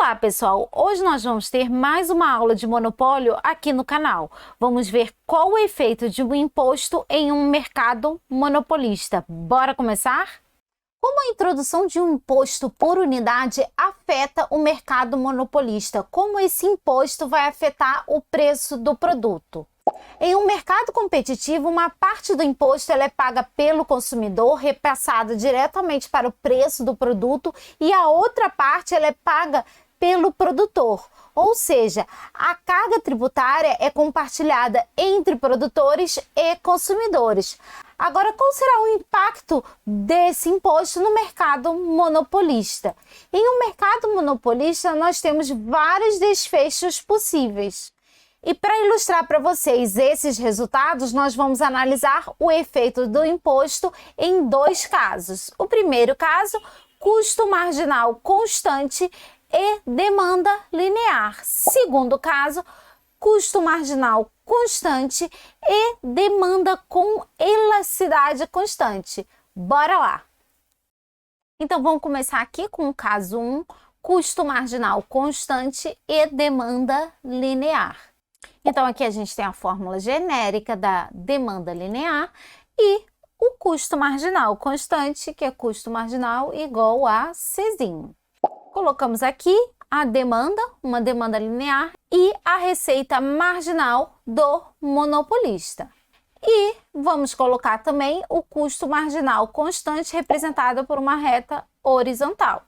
Olá pessoal, hoje nós vamos ter mais uma aula de monopólio aqui no canal. Vamos ver qual o efeito de um imposto em um mercado monopolista. Bora começar? Como a introdução de um imposto por unidade afeta o mercado monopolista? Como esse imposto vai afetar o preço do produto? Em um mercado competitivo, uma parte do imposto ela é paga pelo consumidor, repassada diretamente para o preço do produto, e a outra parte ela é paga pelo produtor. Ou seja, a carga tributária é compartilhada entre produtores e consumidores. Agora, qual será o impacto desse imposto no mercado monopolista? Em um mercado monopolista, nós temos vários desfechos possíveis. E para ilustrar para vocês esses resultados, nós vamos analisar o efeito do imposto em dois casos. O primeiro caso, custo marginal constante e demanda linear. Segundo caso, custo marginal constante e demanda com elasticidade constante. Bora lá! Então, vamos começar aqui com o caso 1, custo marginal constante e demanda linear. Então, aqui a gente tem a fórmula genérica da demanda linear e o custo marginal constante, que é custo marginal igual a Czinho. Colocamos aqui a demanda, uma demanda linear, e a receita marginal do monopolista. E vamos colocar também o custo marginal constante representado por uma reta horizontal.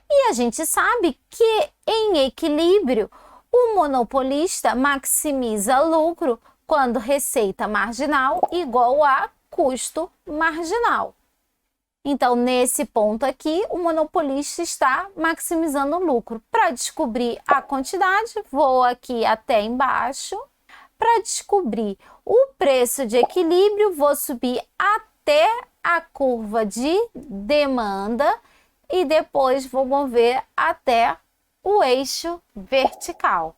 E a gente sabe que em equilíbrio, o monopolista maximiza lucro quando receita marginal igual a custo marginal. Então, nesse ponto aqui, o monopolista está maximizando o lucro. Para descobrir a quantidade, vou aqui até embaixo. Para descobrir o preço de equilíbrio, vou subir até a curva de demanda e depois vou mover até o eixo vertical.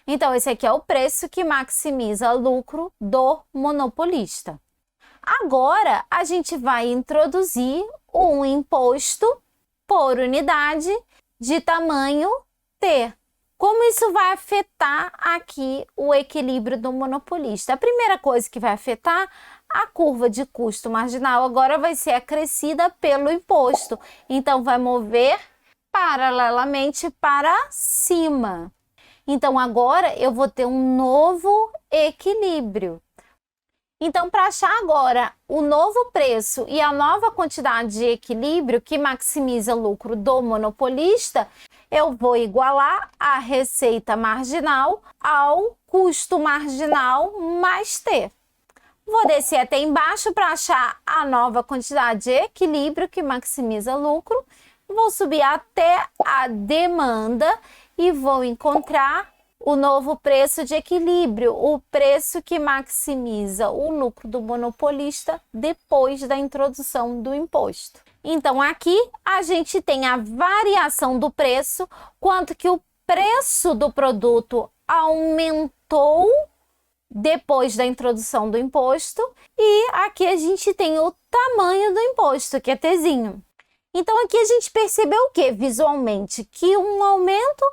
Então, esse aqui é o preço que maximiza o lucro do monopolista. Agora, a gente vai introduzir um imposto por unidade de tamanho T. Como isso vai afetar aqui o equilíbrio do monopolista? A primeira coisa que vai afetar, a curva de custo marginal agora vai ser acrescida pelo imposto. Então, vai mover paralelamente para cima. Então, agora eu vou ter um novo equilíbrio. Então, para achar agora o novo preço e a nova quantidade de equilíbrio que maximiza o lucro do monopolista, eu vou igualar a receita marginal ao custo marginal mais T. Vou descer até embaixo para achar a nova quantidade de equilíbrio que maximiza lucro. Vou subir até a demanda e vou encontrar o novo preço de equilíbrio, o preço que maximiza o lucro do monopolista depois da introdução do imposto. Então, aqui a gente tem a variação do preço, quanto que o preço do produto aumentou depois da introdução do imposto, e aqui a gente tem o tamanho do imposto, que é Tzinho. Então, aqui a gente percebeu o que visualmente? Que um aumento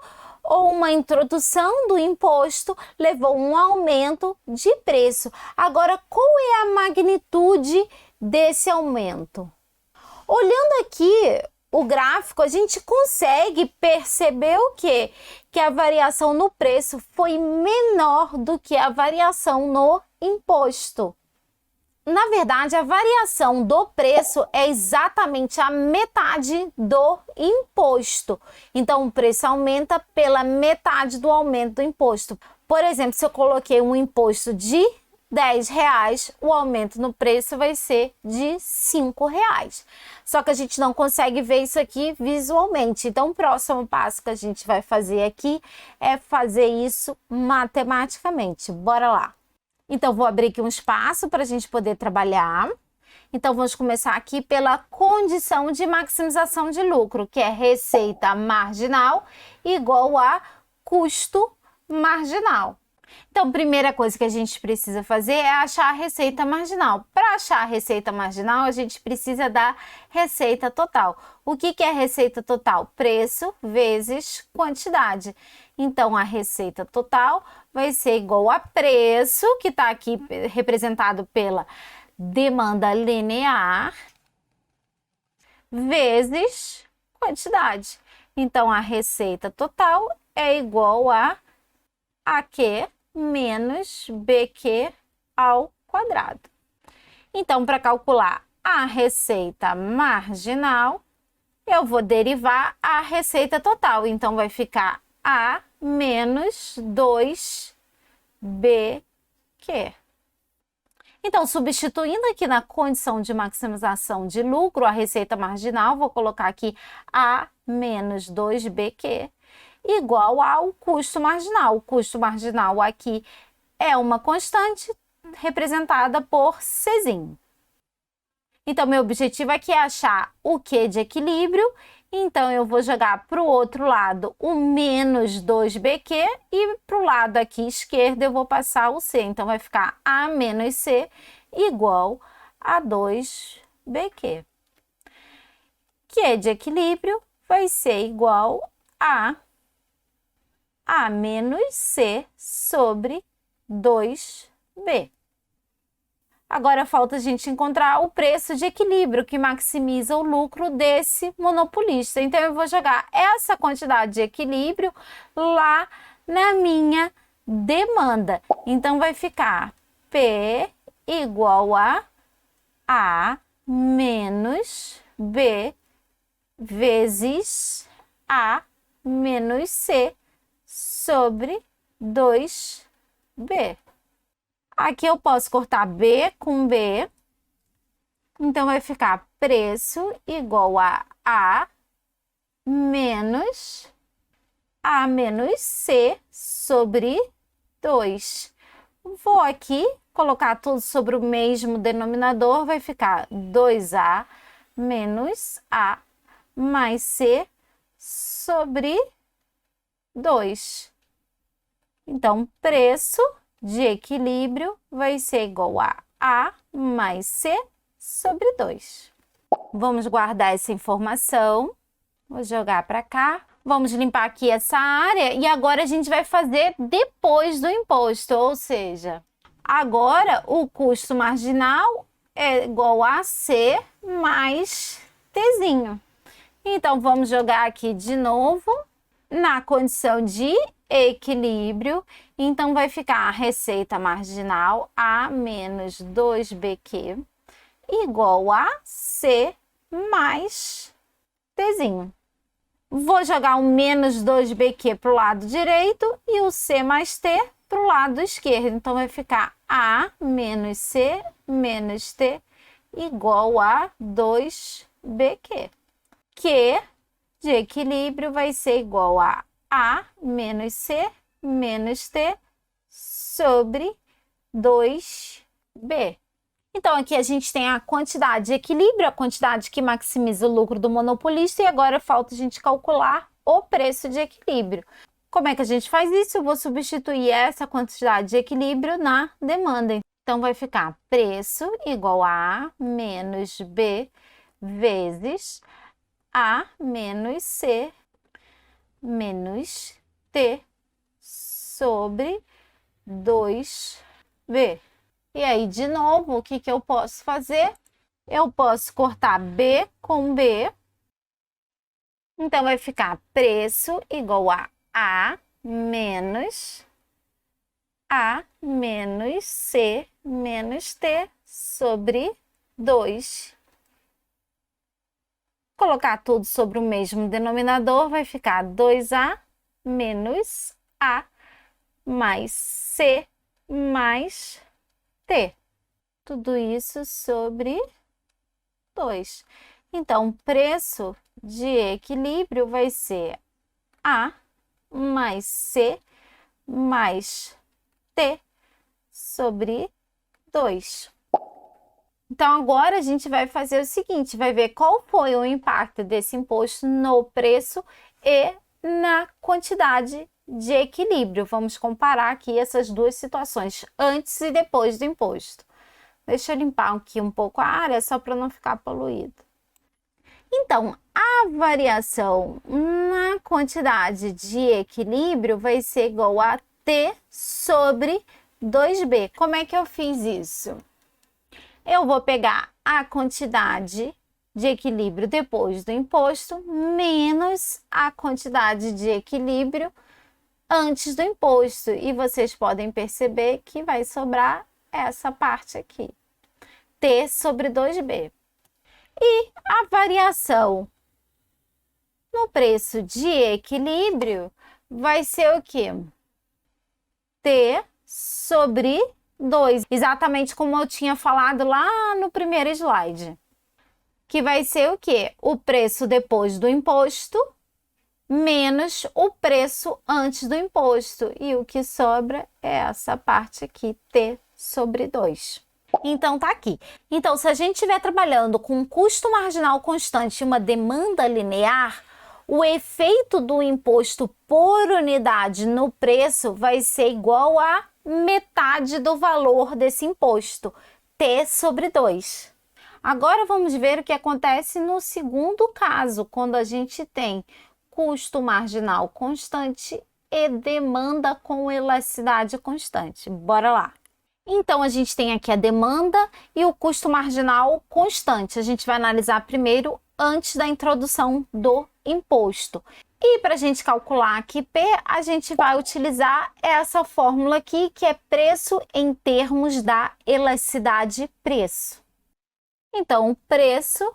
ou uma introdução do imposto levou um aumento de preço. Agora, qual é a magnitude desse aumento? Olhando aqui o gráfico, a gente consegue perceber o quê? Que a variação no preço foi menor do que a variação no imposto. Na verdade, a variação do preço é exatamente a metade do imposto. Então, o preço aumenta pela metade do aumento do imposto. Por exemplo, se eu coloquei um imposto de R$10, o aumento no preço vai ser de R$5. Só que a gente não consegue ver isso aqui visualmente. Então, o próximo passo que a gente vai fazer aqui é fazer isso matematicamente. Bora lá! Então, vou abrir aqui um espaço para a gente poder trabalhar. Então, vamos começar aqui pela condição de maximização de lucro, que é receita marginal igual a custo marginal. Então, primeira coisa que a gente precisa fazer é achar a receita marginal. Para achar a receita marginal, a gente precisa da receita total. O que é receita total? Preço vezes quantidade. Então, a receita total vai ser igual a preço, que está aqui representado pela demanda linear, vezes quantidade. Então, a receita total é igual a AQ menos BQ ao quadrado. Então, para calcular a receita marginal, eu vou derivar a receita total. Então, vai ficar A menos 2BQ. Então, substituindo aqui na condição de maximização de lucro, a receita marginal, vou colocar aqui A menos 2BQ igual ao custo marginal. O custo marginal aqui é uma constante representada por Czinho. Então, meu objetivo aqui é achar o Q de equilíbrio. Então, eu vou jogar para o outro lado o menos 2BQ e para o lado aqui esquerdo eu vou passar o C. Então, vai ficar A menos C igual a 2BQ. Q de equilíbrio vai ser igual a menos C sobre 2B. Agora falta a gente encontrar o preço de equilíbrio que maximiza o lucro desse monopolista. Então, eu vou jogar essa quantidade de equilíbrio lá na minha demanda. Então, vai ficar P igual a menos B vezes A menos C sobre 2B. Aqui eu posso cortar B com B. Então, vai ficar preço igual a menos C sobre 2. Vou aqui colocar tudo sobre o mesmo denominador. Vai ficar 2A menos A mais C sobre 2. Então, preço de equilíbrio vai ser igual a mais C sobre 2. Vamos guardar essa informação. Vou jogar para cá. Vamos limpar aqui essa área e agora a gente vai fazer depois do imposto, ou seja, agora o custo marginal é igual a C mais Tzinho. Então, vamos jogar aqui de novo na condição de equilíbrio. Então, vai ficar a receita marginal A menos 2BQ igual a C mais Tzinho. Vou jogar o menos 2BQ para o lado direito e o C mais T para o lado esquerdo. Então, vai ficar A menos C menos T igual a 2BQ. Q de equilíbrio vai ser igual a menos C menos T sobre 2B. Então, aqui a gente tem a quantidade de equilíbrio, a quantidade que maximiza o lucro do monopolista, e agora falta a gente calcular o preço de equilíbrio. Como é que a gente faz isso? Eu vou substituir essa quantidade de equilíbrio na demanda. Então, vai ficar preço igual a A menos B vezes A menos C menos T sobre 2B. E aí, de novo, o que eu posso fazer? Eu posso cortar B com B. Então, vai ficar preço igual a menos C menos T sobre 2. Colocar tudo sobre o mesmo denominador, vai ficar 2A menos A mais C mais T. Tudo isso sobre 2. Então, preço de equilíbrio vai ser A mais C mais T sobre 2. Então, agora a gente vai fazer o seguinte, vai ver qual foi o impacto desse imposto no preço e na quantidade. quantidade de equilíbrio. Vamos comparar aqui essas duas situações, antes e depois do imposto. Deixa eu limpar aqui um pouco a área, só para não ficar poluído. Então, a variação na quantidade de equilíbrio vai ser igual a T sobre 2B. Como é que eu fiz isso? Eu vou pegar a quantidade de equilíbrio depois do imposto menos a quantidade de equilíbrio antes do imposto. E vocês podem perceber que vai sobrar essa parte aqui, T sobre 2B. E a variação no preço de equilíbrio vai ser o quê? T sobre 2, exatamente como eu tinha falado lá no primeiro slide. Que vai ser o quê? O preço depois do imposto menos o preço antes do imposto. E o que sobra é essa parte aqui, T sobre 2. Então, tá aqui. Então, se a gente estiver trabalhando com um custo marginal constante e uma demanda linear, o efeito do imposto por unidade no preço vai ser igual a metade do valor desse imposto, T sobre 2. Agora, vamos ver o que acontece no segundo caso, quando a gente tem custo marginal constante e demanda com elasticidade constante. Bora lá. Então, a gente tem aqui a demanda e o custo marginal constante. A gente vai analisar primeiro antes da introdução do imposto. E para a gente calcular aqui P, a gente vai utilizar essa fórmula aqui, que é preço em termos da elasticidade preço. Então, o preço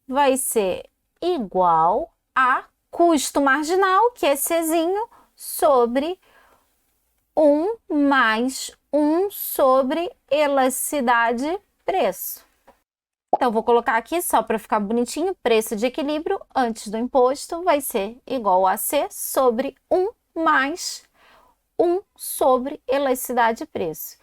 vai ser igual a custo marginal, que é Czinho, sobre 1 mais 1 sobre elasticidade preço. Então, vou colocar aqui só para ficar bonitinho, preço de equilíbrio antes do imposto vai ser igual a C sobre 1 mais 1 sobre elasticidade preço.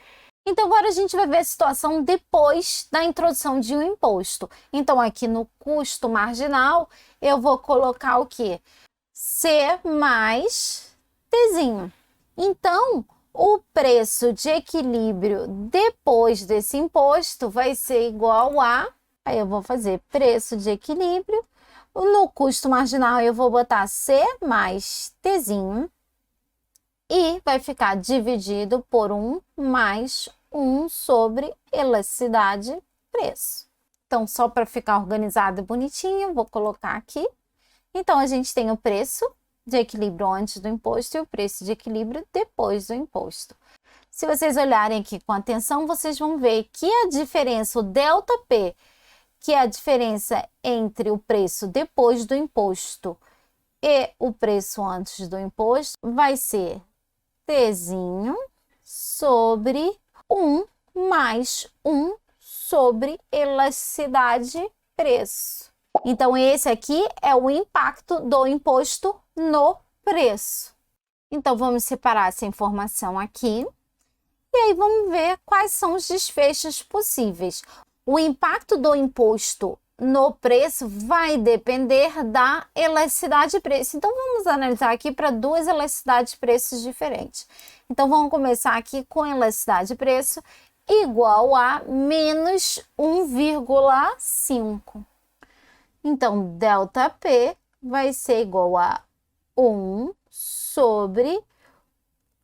Então, agora a gente vai ver a situação depois da introdução de um imposto. Então, aqui no custo marginal, eu vou colocar o quê? C mais Tzinho. Então, o preço de equilíbrio depois desse imposto vai ser igual a... Aí eu vou fazer preço de equilíbrio. No custo marginal, eu vou botar C mais Tzinho. E vai ficar dividido por 1 mais 1 sobre elasticidade preço. Então, só para ficar organizado e bonitinho, vou colocar aqui. Então, a gente tem o preço de equilíbrio antes do imposto e o preço de equilíbrio depois do imposto. Se vocês olharem aqui com atenção, vocês vão ver que a diferença, o delta P, que é a diferença entre o preço depois do imposto e o preço antes do imposto, vai ser Tzinho sobre 1 mais 1 sobre elasticidade preço. Então, esse aqui é o impacto do imposto no preço. Então, vamos separar essa informação aqui. E aí, vamos ver quais são os desfechos possíveis. O impacto do imposto no preço vai depender da elasticidade de preço. Então, vamos analisar aqui para duas elasticidades de preços diferentes. Então, vamos começar aqui com elasticidade de preço igual a menos 1,5. Então, delta P vai ser igual a 1 sobre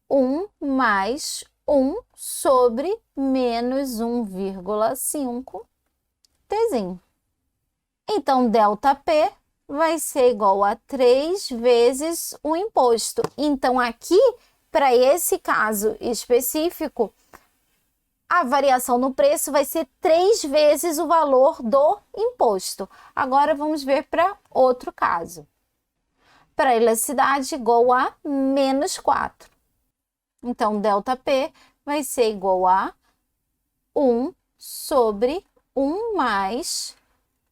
1 mais 1 sobre menos 1,5 Tzinho. Então, delta P vai ser igual a 3 vezes o imposto. Então, aqui, para esse caso específico, a variação no preço vai ser 3 vezes o valor do imposto. Agora, vamos ver para outro caso. Para a elasticidade igual a menos 4. Então, delta P vai ser igual a 1 sobre 1 mais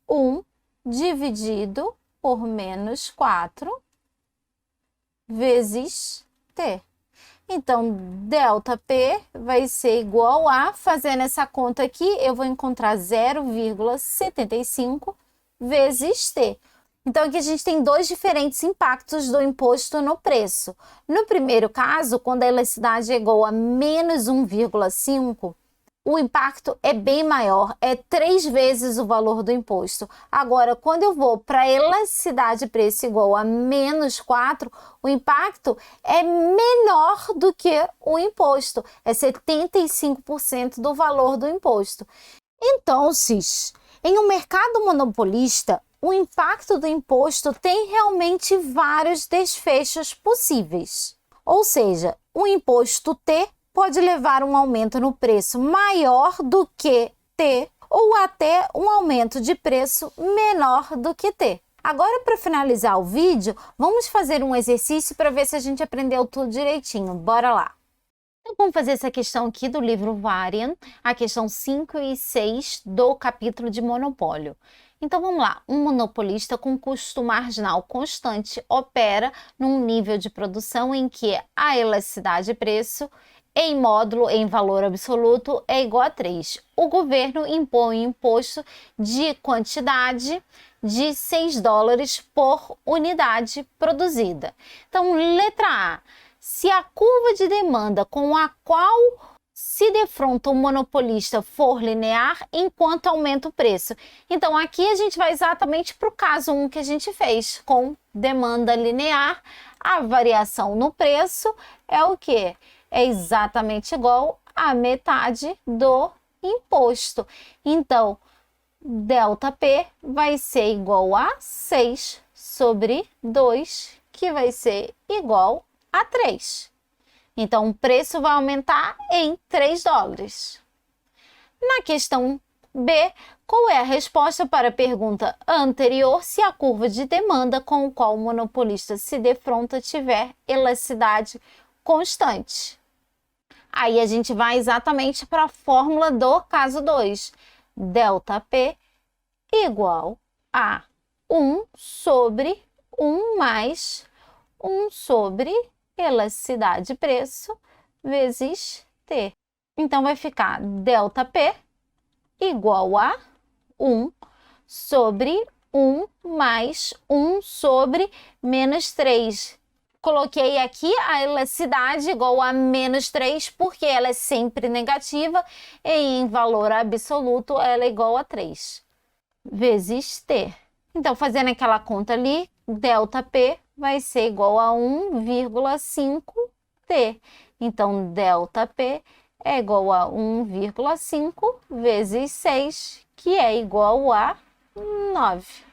1 dividido por menos 4 vezes T. Então, delta P vai ser igual a, fazendo essa conta aqui, eu vou encontrar 0,75 vezes T. Então, aqui a gente tem dois diferentes impactos do imposto no preço. No primeiro caso, quando a elasticidade é igual a menos 1,5, o impacto é bem maior, é 3 vezes o valor do imposto. Agora, quando eu vou para a elasticidade de preço igual a menos 4, o impacto é menor do que o imposto, é 75% do valor do imposto. Então, em um mercado monopolista, o impacto do imposto tem realmente vários desfechos possíveis. Ou seja, o imposto T pode levar um aumento no preço maior do que T ou até um aumento de preço menor do que T. Agora, para finalizar o vídeo, vamos fazer um exercício para ver se a gente aprendeu tudo direitinho. Bora lá! Então, vamos fazer essa questão aqui do livro Varian, a questão 5 e 6 do capítulo de monopólio. Então, vamos lá. Um monopolista com custo marginal constante opera num nível de produção em que a elasticidade de preço em módulo em valor absoluto é igual a 3. O governo impõe um imposto de quantidade de $6 por unidade produzida. Então, letra A. Se a curva de demanda com a qual se defronta o monopolista for linear, enquanto aumenta o preço. Então, aqui a gente vai exatamente para o caso 1 que a gente fez, com demanda linear, a variação no preço é o quê? É exatamente igual a metade do imposto. Então, ΔP vai ser igual a 6 sobre 2, que vai ser igual a 3. Então, o preço vai aumentar em $3. Na questão B, qual é a resposta para a pergunta anterior se a curva de demanda com a qual o monopolista se defronta tiver elasticidade constante? Aí a gente vai exatamente para a fórmula do caso 2. ΔP igual a 1 sobre 1 mais 1 sobre elasticidade de preço vezes T. Então, vai ficar ΔP igual a 1 sobre 1 mais 1 sobre menos 3. Coloquei aqui a elasticidade igual a menos 3, porque ela é sempre negativa, e em valor absoluto ela é igual a 3, vezes T. Então, fazendo aquela conta ali, ΔP vai ser igual a 1,5 T. Então, ΔP é igual a 1,5 vezes 6, que é igual a 9.